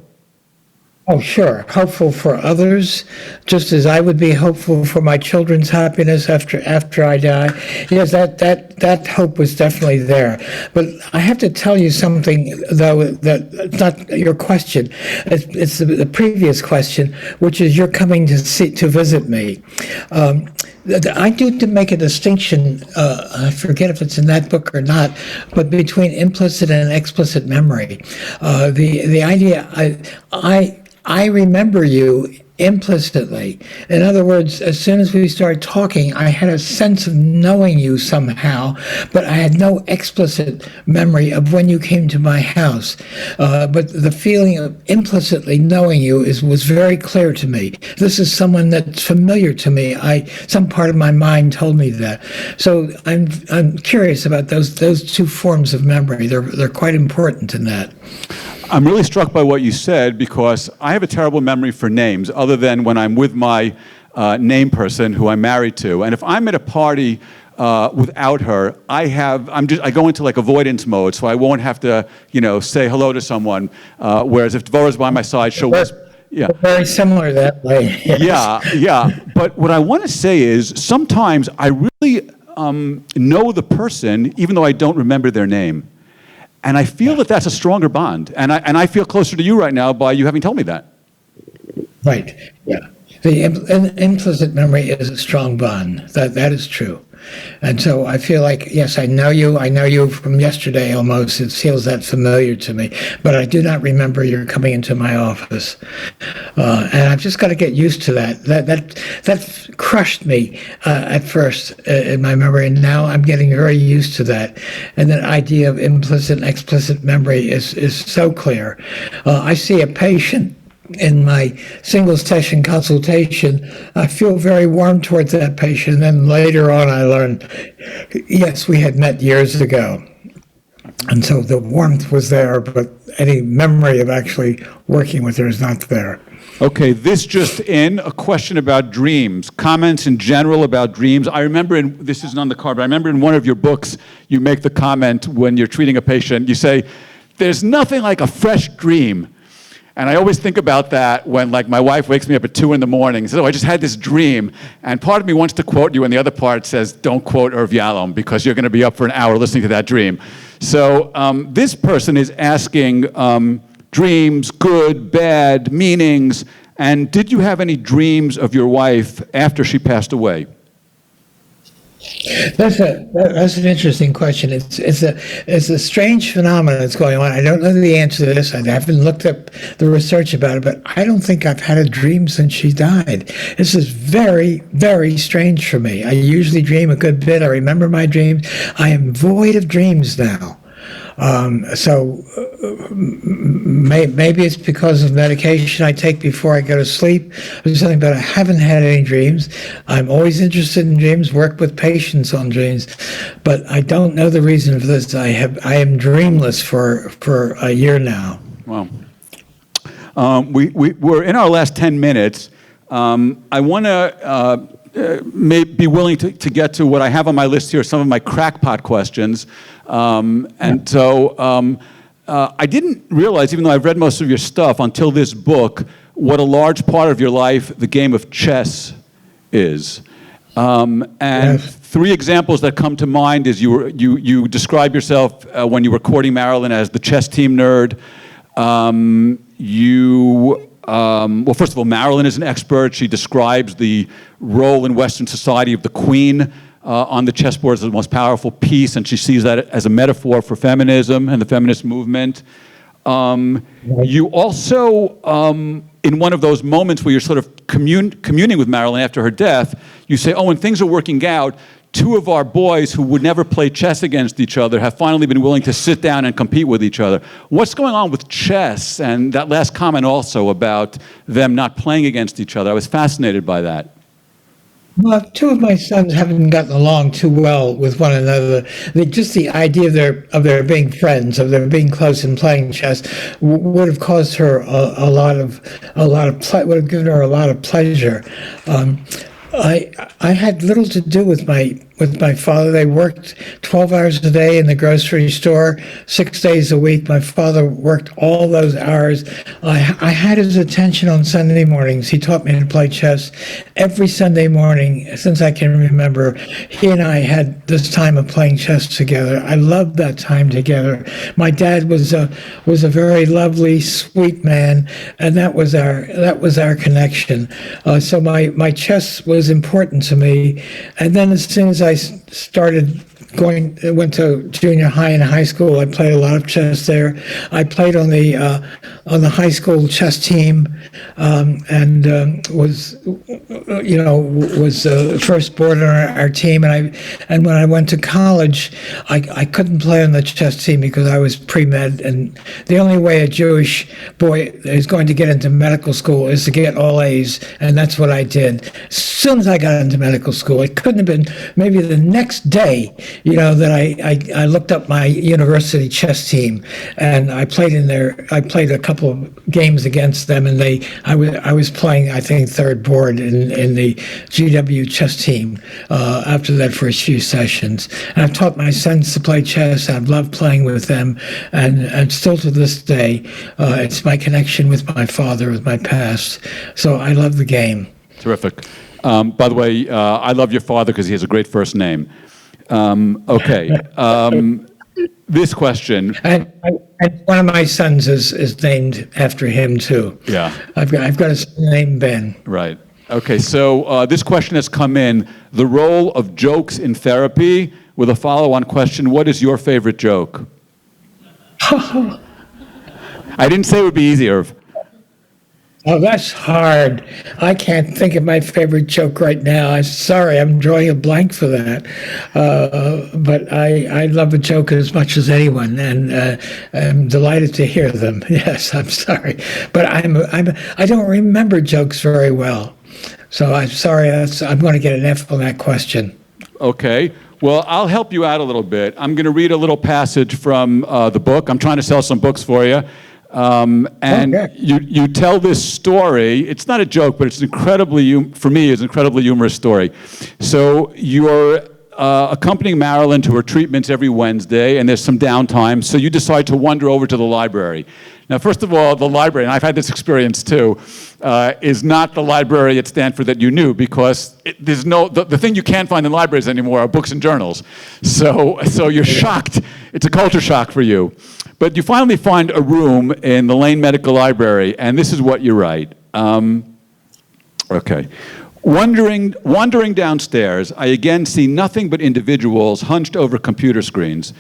Speaker 3: Oh, sure. Hopeful for others, just as I would be hopeful for my children's happiness after I die. Yes, that hope was definitely there. But I have to tell you something, though, that's not your question. It's the previous question, which is you're coming to visit me. I do to make a distinction, I forget if it's in that book or not, but between implicit and explicit memory. The idea, I remember you implicitly. In other words, as soon as we started talking, I had a sense of knowing you somehow, but I had no explicit memory of when you came to my house. But the feeling of implicitly knowing you was very clear to me. This is someone that's familiar to me. Some part of my mind told me that. So I'm curious about those 2 forms of memory. They're quite important in that.
Speaker 2: I'm really struck by what you said, because I have a terrible memory for names, other than when I'm with my name person who I'm married to. And if I'm at a party without her, I go into like avoidance mode, so I won't have to, say hello to someone. Whereas if Dvora's by my side, she'll whisper. Yeah.
Speaker 3: Very similar that way. Yes.
Speaker 2: Yeah. But what I want to say is, sometimes I really know the person, even though I don't remember their name. And I feel that that's a stronger bond. And I feel closer to you right now by you having told me that.
Speaker 3: Right, yeah. The implicit memory is a strong bond. That is true. And so I feel like, yes, I know you from yesterday almost. It feels that familiar to me. But I do not remember you coming into my office. And I've just got to get used to that. That crushed me at first in my memory, and now I'm getting very used to that. And that idea of implicit and explicit memory is so clear. I see a patient in my single session consultation. I feel very warm towards that patient. And then later on, I learned, yes, we had met years ago. And so the warmth was there, but any memory of actually working with her is not there.
Speaker 2: Okay, this just in, a question about dreams, comments in general about dreams. I remember, this isn't on the card, but I remember in one of your books, you make the comment when you're treating a patient, you say, there's nothing like a fresh dream. And I always think about that when, like, my wife wakes me up at 2 in the morning and says, oh, I just had this dream. And part of me wants to quote you, and the other part says, don't quote Irv Yalom, because you're going to be up for an hour listening to that dream. So this person is asking dreams, good, bad, meanings, and did you have any dreams of your wife after she passed away?
Speaker 3: That's an interesting question. It's a strange phenomenon that's going on. I don't know the answer to this. I haven't looked up the research about it, but I don't think I've had a dream since she died. This is very, very strange for me. I usually dream a good bit. I remember my dreams. I am void of dreams now. Maybe it's because of medication I take before I go to sleep or something, but I haven't had any dreams. I'm always interested in dreams, work with patients on dreams, but I don't know the reason for this. I am dreamless for a year now.
Speaker 2: Wow. We're in our last 10 minutes. I want to be willing to get to what I have on my list here, some of my crackpot questions. I didn't realize, even though I've read most of your stuff, until this book, what a large part of your life the game of chess is.
Speaker 3: Yes.
Speaker 2: 3 examples that come to mind is you describe yourself when you were courting Marilyn as the chess team nerd. Well, first of all, Marilyn is an expert. She describes the role in Western society of the queen on the chessboard as the most powerful piece, and she sees that as a metaphor for feminism and the feminist movement. You also, in one of those moments where you're sort of communing with Marilyn after her death, you say, when things are working out, 2 of our boys who would never play chess against each other have finally been willing to sit down and compete with each other. What's going on with chess? And that last comment also about them not playing against each other. I was fascinated by that.
Speaker 3: Well, 2 of my sons haven't gotten along too well with one another. Just the idea of their being friends, of their being close and playing chess, would have caused her would have given her a lot of pleasure. I had little to do with my father. They worked 12 hours a day in the grocery store, 6 days a week. My father worked all those hours. I had his attention on Sunday mornings. He taught me to play chess every Sunday morning since I can remember. He and I had this time of playing chess together. I loved that time together. My dad was a very lovely, sweet man, and that was our connection. So my chess was important to me. And then as soon as I went to junior high and high school, I played a lot of chess there. I played on the high school chess team, and was the first board on our team. And when I went to college, I couldn't play on the chess team because I was pre-med, and the only way a Jewish boy is going to get into medical school is to get all A's, and that's what I did. As soon as I got into medical school, it couldn't have been maybe the next day, that I looked up my university chess team, and I played in there. I played a couple of games against them, and I was playing, I think, third board in the GW chess team after that first few sessions. And I've taught my sons to play chess. I've loved playing with them, and still to this day, it's my connection with my father, with my past. So I love the game.
Speaker 2: Terrific. By the way, I love your father because he has a great first name. Okay. This question.
Speaker 3: And one of my sons is named after him too.
Speaker 2: Yeah.
Speaker 3: I've got a son named Ben.
Speaker 2: Right. Okay. So this question has come in: the role of jokes in therapy. With a follow-on question: what is your favorite joke? I didn't say it would be easy, Irv.
Speaker 3: Oh, that's hard. I can't think of my favorite joke right now. I'm sorry, I'm drawing a blank for that. But I love a joke as much as anyone, and I'm delighted to hear them. Yes, I'm sorry, but I don't remember jokes very well, so I'm sorry. I'm going to get an F on that question.
Speaker 2: Okay. Well, I'll help you out a little bit. I'm going to read a little passage from the book. I'm trying to sell some books for you. You tell this story. It's not a joke, but it's for me, it's an incredibly humorous story. So you're accompanying Marilyn to her treatments every Wednesday, and there's some downtime, so you decide to wander over to the library. Now, first of all, the library, and I've had this experience too, is not the library at Stanford that you knew, because there's the thing you can't find in libraries anymore are books and journals. So you're shocked. It's a culture shock for you. But you finally find a room in the Lane Medical Library, and this is what you write. Okay. Wandering downstairs, I again see nothing but individuals hunched over computer screens.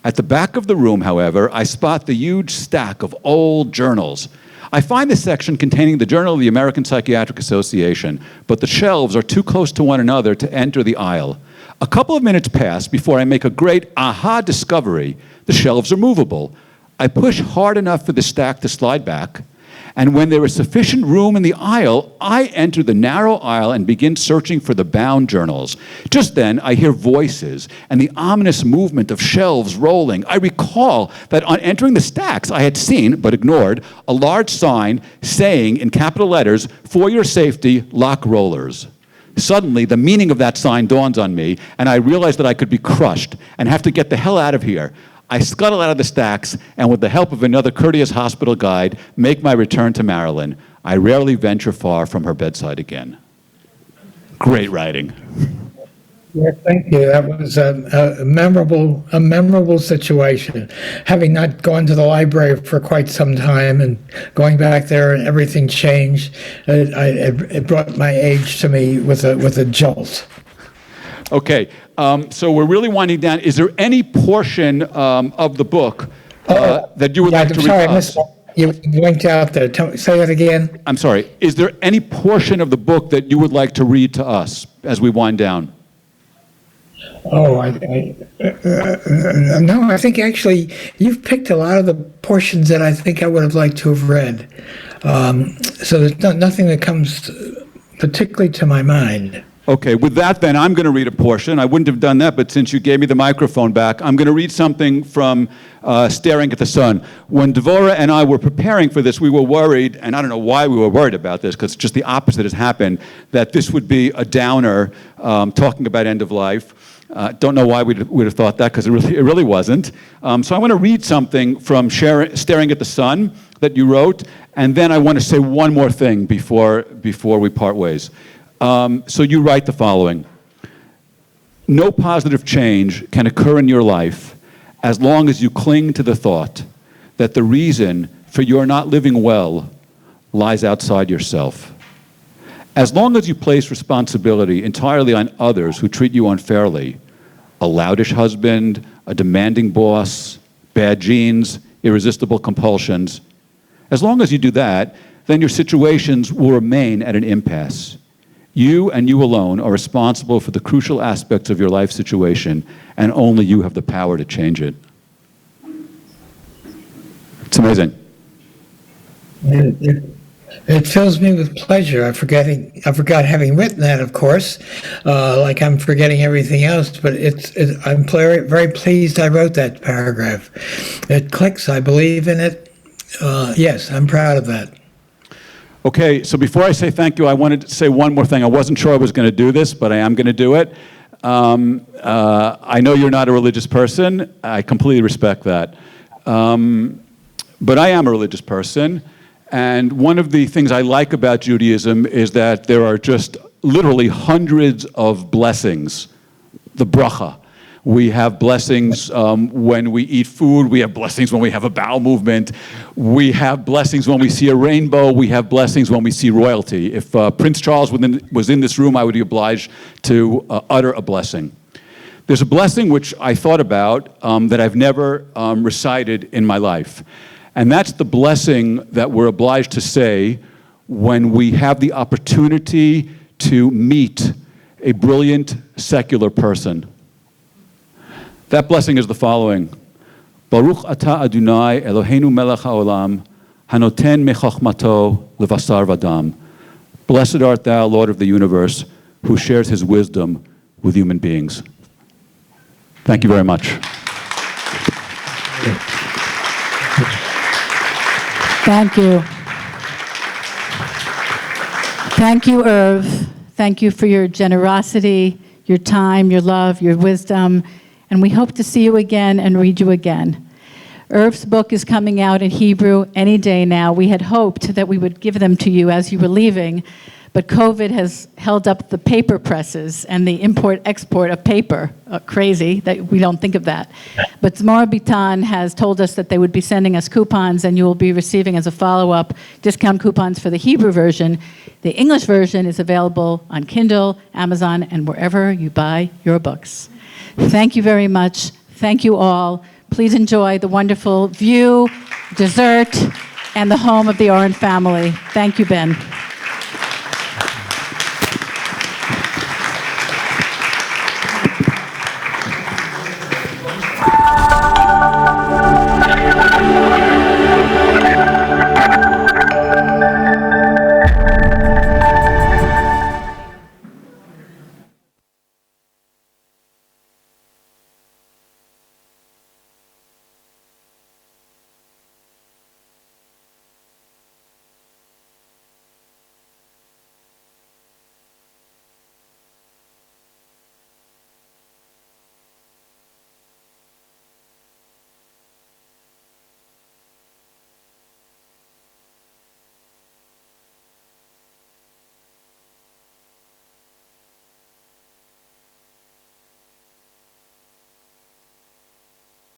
Speaker 2: At the back of the room, however, I spot the huge stack of old journals. I find the section containing the Journal of the American Psychiatric Association, but the shelves are too close to one another to enter the aisle. A couple of minutes pass before I make a great aha discovery. The shelves are movable. I push hard enough for the stack to slide back, and when there is sufficient room in the aisle, I enter the narrow aisle and begin searching for the bound journals. Just then, I hear voices and the ominous movement of shelves rolling. I recall that on entering the stacks, I had seen, but ignored, a large sign saying in capital letters, "For your safety, lock rollers." Suddenly, the meaning of that sign dawns on me, and I realize that I could be crushed and have to get the hell out of here. I scuttle out of the stacks, and with the help of another courteous hospital guide, make my return to Marilyn. I rarely venture far from her bedside again. Great writing.
Speaker 3: Yeah, thank you. That was a memorable situation. Having not gone to the library for quite some time and going back there and everything changed, it brought my age to me with a jolt.
Speaker 2: Okay, so we're really winding down. Is there any portion of the book that you would like to read
Speaker 3: sorry,
Speaker 2: to
Speaker 3: I
Speaker 2: us?
Speaker 3: missed that. You blinked out there. Say that again.
Speaker 2: I'm sorry. Is there any portion of the book that you would like to read to us as we wind down?
Speaker 3: Oh, no, I think actually you've picked a lot of the portions that I think I would have liked to have read. So there's nothing that comes particularly to my mind.
Speaker 2: Okay, with that then, I'm going to read a portion. I wouldn't have done that, but since you gave me the microphone back, I'm going to read something from Staring at the Sun. When Devorah and I were preparing for this, we were worried, and I don't know why we were worried about this, because just the opposite has happened, that this would be a downer talking about end of life. Don't know why we'd have thought that, because it really wasn't. So I want to read something from Staring at the Sun that you wrote, and then I want to say one more thing before we part ways. So you write the following: no positive change can occur in your life as long as you cling to the thought that the reason for your not living well lies outside yourself. As long as you place responsibility entirely on others who treat you unfairly, a loutish husband, a demanding boss, bad genes, irresistible compulsions, as long as you do that, then your situations will remain at an impasse. You and you alone are responsible for the crucial aspects of your life situation, and only you have the power to change it. It's amazing.
Speaker 3: It fills me with pleasure. I forgot having written that, of course, like I'm forgetting everything else. But I'm very pleased I wrote that paragraph. It clicks. I believe in it. Yes, I'm proud of that.
Speaker 2: Okay, so before I say thank you, I wanted to say one more thing. I wasn't sure I was going to do this, but I am going to do it. I know you're not a religious person. I completely respect that. But I am a religious person. And one of the things I like about Judaism is that there are just literally hundreds of blessings, the bracha. We have blessings when we eat food. We have blessings when we have a bowel movement. We have blessings when we see a rainbow. We have blessings when we see royalty. If Prince Charles was in this room, I would be obliged to utter a blessing. There's a blessing which I thought about that I've never recited in my life. And that's the blessing that we're obliged to say when we have the opportunity to meet a brilliant secular person. That blessing is the following: Baruch atah Adonai Eloheinu melech haolam, hanoten mechachmato levasar vadam. Blessed art thou, Lord of the universe, who shares his wisdom with human beings. Thank you very much.
Speaker 1: Thank you. Thank you, Irv. Thank you for your generosity, your time, your love, your wisdom, and we hope to see you again and read you again. Irv's book is coming out in Hebrew any day now. We had hoped that we would give them to you as you were leaving, but COVID has held up the paper presses and the import-export of paper. Crazy that we don't think of that. But Zmora Bitan has told us that they would be sending us coupons, and you will be receiving as a follow-up discount coupons for the Hebrew version. The English version is available on Kindle, Amazon, and wherever you buy your books. Thank you very much. Thank you all. Please enjoy the wonderful view, dessert, and the home of the Oren family. Thank you, Ben.